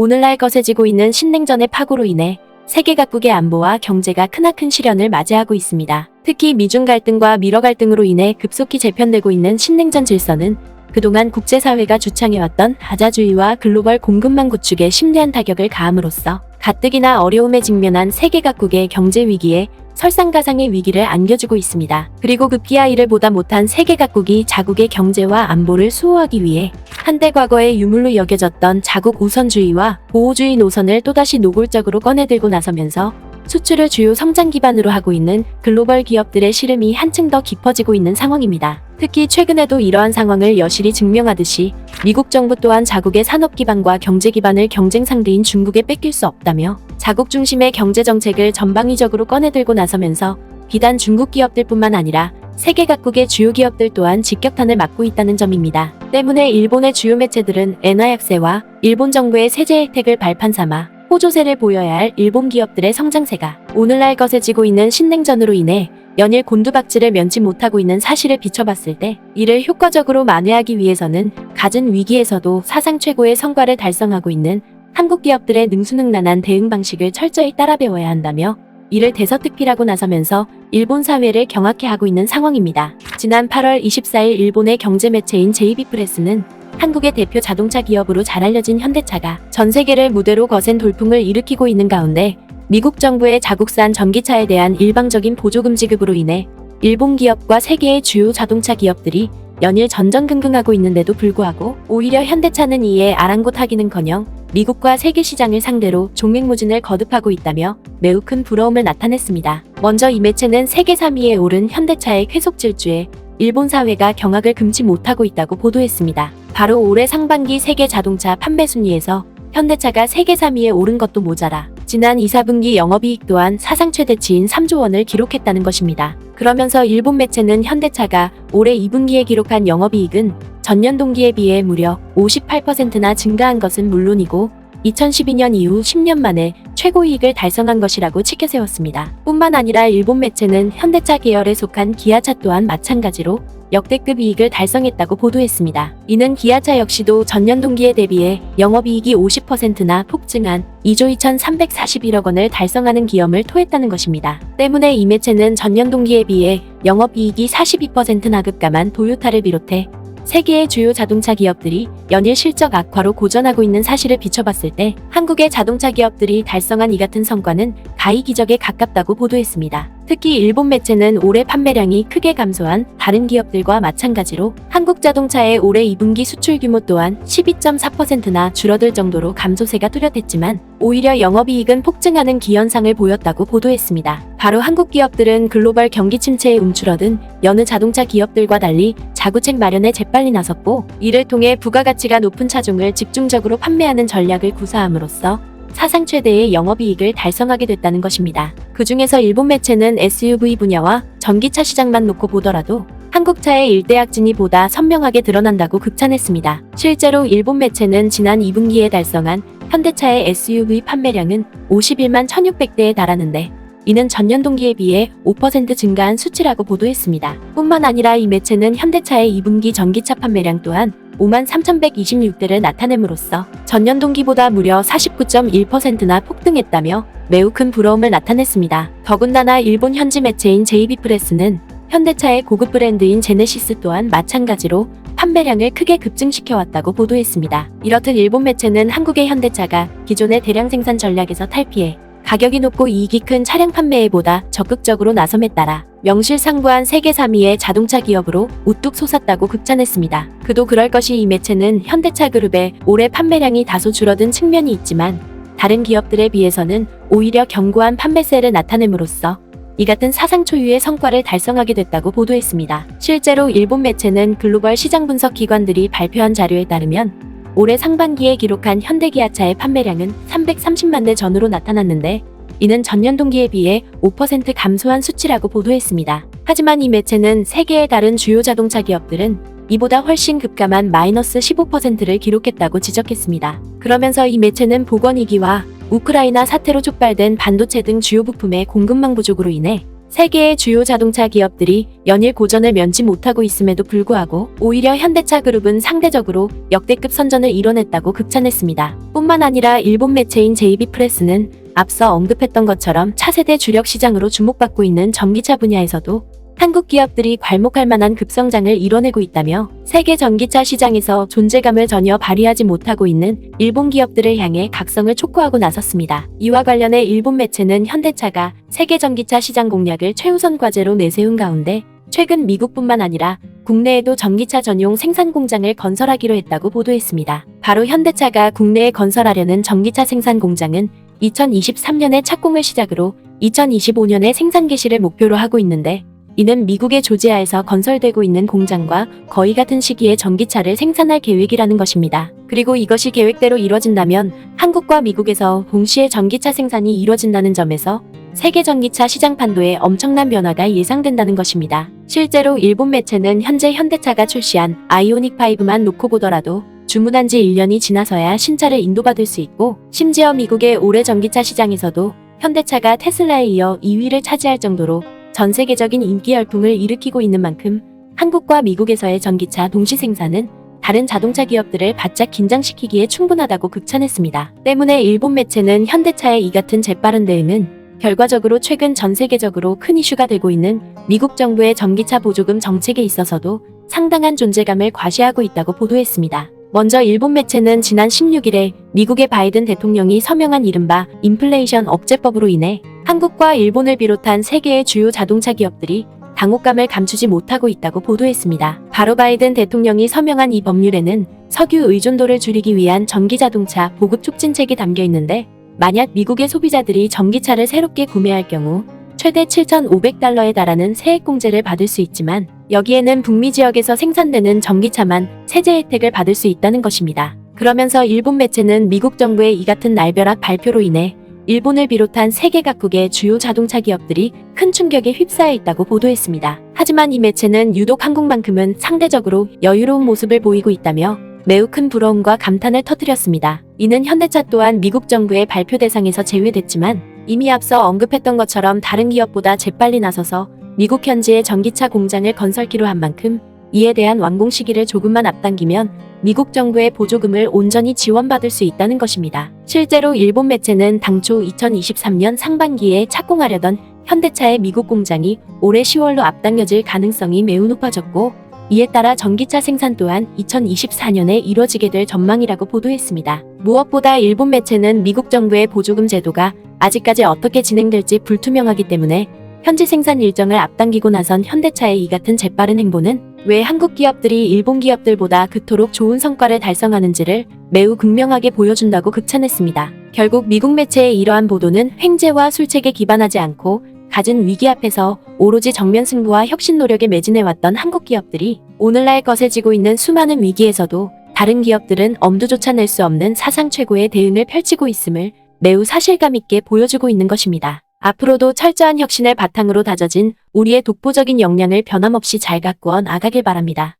오늘날 거세지고 있는 신냉전의 파고로 인해 세계 각국의 안보와 경제가 크나큰 시련을 맞이하고 있습니다. 특히 미중 갈등과 미러 갈등으로 인해 급속히 재편되고 있는 신냉전 질서는 그동안 국제사회가 주창해왔던 다자주의와 글로벌 공급망 구축에 심대한 타격을 가함으로써 가뜩이나 어려움에 직면한 세계 각국의 경제 위기에 설상가상의 위기를 안겨주고 있습니다. 그리고 급기야 이를 보다 못한 세계 각국이 자국의 경제와 안보를 수호하기 위해 한때 과거에 유물로 여겨졌던 자국 우선주의와 보호주의 노선을 또다시 노골적으로 꺼내들고 나서면서 수출을 주요 성장 기반으로 하고 있는 글로벌 기업들의 시름이 한층 더 깊어지고 있는 상황입니다. 특히 최근에도 이러한 상황을 여실히 증명하듯이 미국 정부 또한 자국의 산업 기반과 경제 기반을 경쟁 상대인 중국에 뺏길 수 없다며 자국 중심의 경제 정책을 전방위적으로 꺼내들고 나서면서 비단 중국 기업들뿐만 아니라 세계 각국의 주요 기업들 또한 직격탄을 맞고 있다는 점입니다. 때문에 일본의 주요 매체들은 엔화 약세와 일본 정부의 세제 혜택을 발판 삼아 호조세를 보여야 할 일본 기업들의 성장세가 오늘날 거세지고 있는 신냉전으로 인해 연일 곤두박질을 면치 못하고 있는 사실을 비춰봤을 때 이를 효과적으로 만회하기 위해서는 갖은 위기에서도 사상 최고의 성과를 달성하고 있는 한국 기업들의 능수능란한 대응 방식을 철저히 따라 배워야 한다며 이를 대서특필하고 나서면서 일본 사회를 경악해 하고 있는 상황입니다. 지난 8월 24일 일본의 경제 매체인 JB프레스는 한국의 대표 자동차 기업으로 잘 알려진 현대차가 전 세계를 무대로 거센 돌풍을 일으키고 있는 가운데 미국 정부의 자국산 전기차에 대한 일방적인 보조금 지급으로 인해 일본 기업과 세계의 주요 자동차 기업들이 연일 전전긍긍하고 있는데도 불구하고 오히려 현대차는 이에 아랑곳하기는커녕 미국과 세계 시장을 상대로 종횡무진을 거듭하고 있다며 매우 큰 부러움을 나타냈습니다. 먼저 이 매체는 세계 3위에 오른 현대차의 쾌속 질주에 일본 사회가 경악을 금치 못하고 있다고 보도했습니다. 바로 올해 상반기 세계 자동차 판매 순위에서 현대차가 세계 3위에 오른 것도 모자라 지난 2, 4분기 영업이익 또한 사상 최대치인 3조 원을 기록했다는 것입니다. 그러면서 일본 매체는 현대차가 올해 2분기에 기록한 영업이익은 전년 동기에 비해 무려 58%나 증가한 것은 물론이고 2012년 이후 10년 만에 최고이익을 달성한 것이라고 치켜세웠습니다. 뿐만 아니라 일본 매체는 현대차 계열에 속한 기아차 또한 마찬가지로 역대급 이익을 달성했다고 보도했습니다. 이는 기아차 역시도 전년 동기에 대비해 영업이익이 50%나 폭증한 2조 2,341억 원을 달성하는 기염을 토했다는 것입니다. 때문에 이 매체는 전년 동기에 비해 영업이익이 42%나 급감한 도요타를 비롯해 세계의 주요 자동차 기업들이 연일 실적 악화로 고전하고 있는 사실을 비춰봤을 때 한국의 자동차 기업들이 달성한 이 같은 성과는 가히 기적에 가깝다고 보도했습니다. 특히 일본 매체는 올해 판매량이 크게 감소한 다른 기업들과 마찬가지로 한국 자동차의 올해 2분기 수출 규모 또한 12.4%나 줄어들 정도로 감소세가 뚜렷했지만 오히려 영업이익은 폭증하는 기현상을 보였다고 보도했습니다. 바로 한국 기업들은 글로벌 경기 침체에 움츠러든 여느 자동차 기업들과 달리 자구책 마련에 재빨리 나섰고 이를 통해 부가가치가 높은 차종을 집중적으로 판매하는 전략을 구사함으로써 사상 최대의 영업이익을 달성하게 됐다는 것입니다. 그 중에서 일본 매체는 SUV 분야와 전기차 시장만 놓고 보더라도 한국차의 일대약진이 보다 선명하게 드러난다고 극찬했습니다. 실제로 일본 매체는 지난 2분기에 달성한 현대차의 SUV 판매량은 51만 1600대에 달하는데 이는 전년 동기에 비해 5% 증가한 수치라고 보도했습니다. 뿐만 아니라 이 매체는 현대차의 2분기 전기차 판매량 또한 5만 3126대를 나타냄으로써 전년 동기보다 무려 49.1%나 폭등했다며 매우 큰 부러움을 나타냈습니다. 더군다나 일본 현지 매체인 JB프레스는 현대차의 고급 브랜드인 제네시스 또한 마찬가지로 판매량을 크게 급증시켜왔다고 보도했습니다. 이렇듯 일본 매체는 한국의 현대차가 기존의 대량 생산 전략에서 탈피해 가격이 높고 이익이 큰 차량 판매에 보다 적극적으로 나섬에 따라 명실상부한 세계 3위의 자동차 기업으로 우뚝 솟았다고 극찬했습니다. 그도 그럴 것이 이 매체는 현대차 그룹의 올해 판매량이 다소 줄어든 측면이 있지만 다른 기업들에 비해서는 오히려 견고한 판매세를 나타냄으로써 이 같은 사상 초유의 성과를 달성하게 됐다고 보도했습니다. 실제로 일본 매체는 글로벌 시장 분석 기관들이 발표한 자료에 따르면 올해 상반기에 기록한 현대기아차의 판매량은 330만 대 전후로 나타났는데 이는 전년 동기에 비해 5% 감소한 수치라고 보도했습니다. 하지만 이 매체는 세계의 다른 주요 자동차 기업들은 이보다 훨씬 급감한 마이너스 15%를 기록했다고 지적했습니다. 그러면서 이 매체는 보건위기와 우크라이나 사태로 촉발된 반도체 등 주요 부품의 공급망 부족으로 인해 세계의 주요 자동차 기업들이 연일 고전을 면치 못하고 있음에도 불구하고 오히려 현대차 그룹은 상대적으로 역대급 선전을 이뤄냈다고 극찬했습니다. 뿐만 아니라 일본 매체인 JB 프레스는 앞서 언급했던 것처럼 차세대 주력 시장으로 주목받고 있는 전기차 분야에서도 한국 기업들이 괄목할 만한 급성장을 이뤄내고 있다며 세계 전기차 시장에서 존재감을 전혀 발휘하지 못하고 있는 일본 기업들을 향해 각성을 촉구하고 나섰습니다. 이와 관련해 일본 매체는 현대차가 세계 전기차 시장 공략을 최우선 과제로 내세운 가운데 최근 미국뿐만 아니라 국내에도 전기차 전용 생산 공장을 건설하기로 했다고 보도했습니다. 바로 현대차가 국내에 건설하려는 전기차 생산 공장은 2023년에 착공을 시작으로 2025년에 생산 개시를 목표로 하고 있는데 이는 미국의 조지아에서 건설되고 있는 공장과 거의 같은 시기에 전기차를 생산할 계획이라는 것입니다. 그리고 이것이 계획대로 이뤄진다면 한국과 미국에서 동시에 전기차 생산이 이뤄진다는 점에서 세계 전기차 시장 판도에 엄청난 변화가 예상된다는 것입니다. 실제로 일본 매체는 현재 현대차가 출시한 아이오닉5만 놓고 보더라도 주문한 지 1년이 지나서야 신차를 인도받을 수 있고 심지어 미국의 올해 전기차 시장에서도 현대차가 테슬라에 이어 2위를 차지할 정도로 전 세계적인 인기 열풍을 일으키고 있는 만큼 한국과 미국에서의 전기차 동시 생산은 다른 자동차 기업들을 바짝 긴장시키기에 충분하다고 극찬했습니다. 때문에 일본 매체는 현대차의 이 같은 재빠른 대응은 결과적으로 최근 전 세계적으로 큰 이슈가 되고 있는 미국 정부의 전기차 보조금 정책에 있어서도 상당한 존재감을 과시하고 있다고 보도했습니다. 먼저 일본 매체는 지난 16일에 미국의 바이든 대통령이 서명한 이른바 인플레이션 억제법으로 인해 한국과 일본을 비롯한 세계의 주요 자동차 기업들이 당혹감을 감추지 못하고 있다고 보도했습니다. 바로 바이든 대통령이 서명한 이 법률에는 석유 의존도를 줄이기 위한 전기자동차 보급 촉진책이 담겨 있는데 만약 미국의 소비자들이 전기차를 새롭게 구매할 경우 최대 7,500달러에 달하는 세액공제를 받을 수 있지만 여기에는 북미 지역에서 생산되는 전기차만 세제 혜택을 받을 수 있다는 것입니다. 그러면서 일본 매체는 미국 정부의 이 같은 날벼락 발표로 인해 일본을 비롯한 세계 각국의 주요 자동차 기업들이 큰 충격에 휩싸여 있다고 보도했습니다. 하지만 이 매체는 유독 한국만큼은 상대적으로 여유로운 모습을 보이고 있다며 매우 큰 부러움과 감탄을 터뜨렸습니다. 이는 현대차 또한 미국 정부의 발표 대상에서 제외됐지만 이미 앞서 언급했던 것처럼 다른 기업보다 재빨리 나서서 미국 현지의 전기차 공장을 건설키로 한 만큼 이에 대한 완공 시기를 조금만 앞당기면 미국 정부의 보조금을 온전히 지원받을 수 있다는 것입니다. 실제로 일본 매체는 당초 2023년 상반기에 착공하려던 현대차의 미국 공장이 올해 10월로 앞당겨질 가능성이 매우 높아졌고 이에 따라 전기차 생산 또한 2024년에 이뤄지게 될 전망이라고 보도했습니다. 무엇보다 일본 매체는 미국 정부의 보조금 제도가 아직까지 어떻게 진행될지 불투명하기 때문에 현지 생산 일정을 앞당기고 나선 현대차의 이 같은 재빠른 행보는 왜 한국 기업들이 일본 기업들보다 그토록 좋은 성과를 달성하는지를 매우 극명하게 보여준다고 극찬했습니다. 결국 미국 매체의 이러한 보도는 횡재와 술책에 기반하지 않고 갖은 위기 앞에서 오로지 정면 승부와 혁신 노력에 매진해왔던 한국 기업들이 오늘날 거세지고 있는 수많은 위기에서도 다른 기업들은 엄두조차 낼 수 없는 사상 최고의 대응을 펼치고 있음을 매우 사실감 있게 보여주고 있는 것입니다. 앞으로도 철저한 혁신을 바탕으로 다져진 우리의 독보적인 역량을 변함없이 잘 가꾸어 나가길 바랍니다.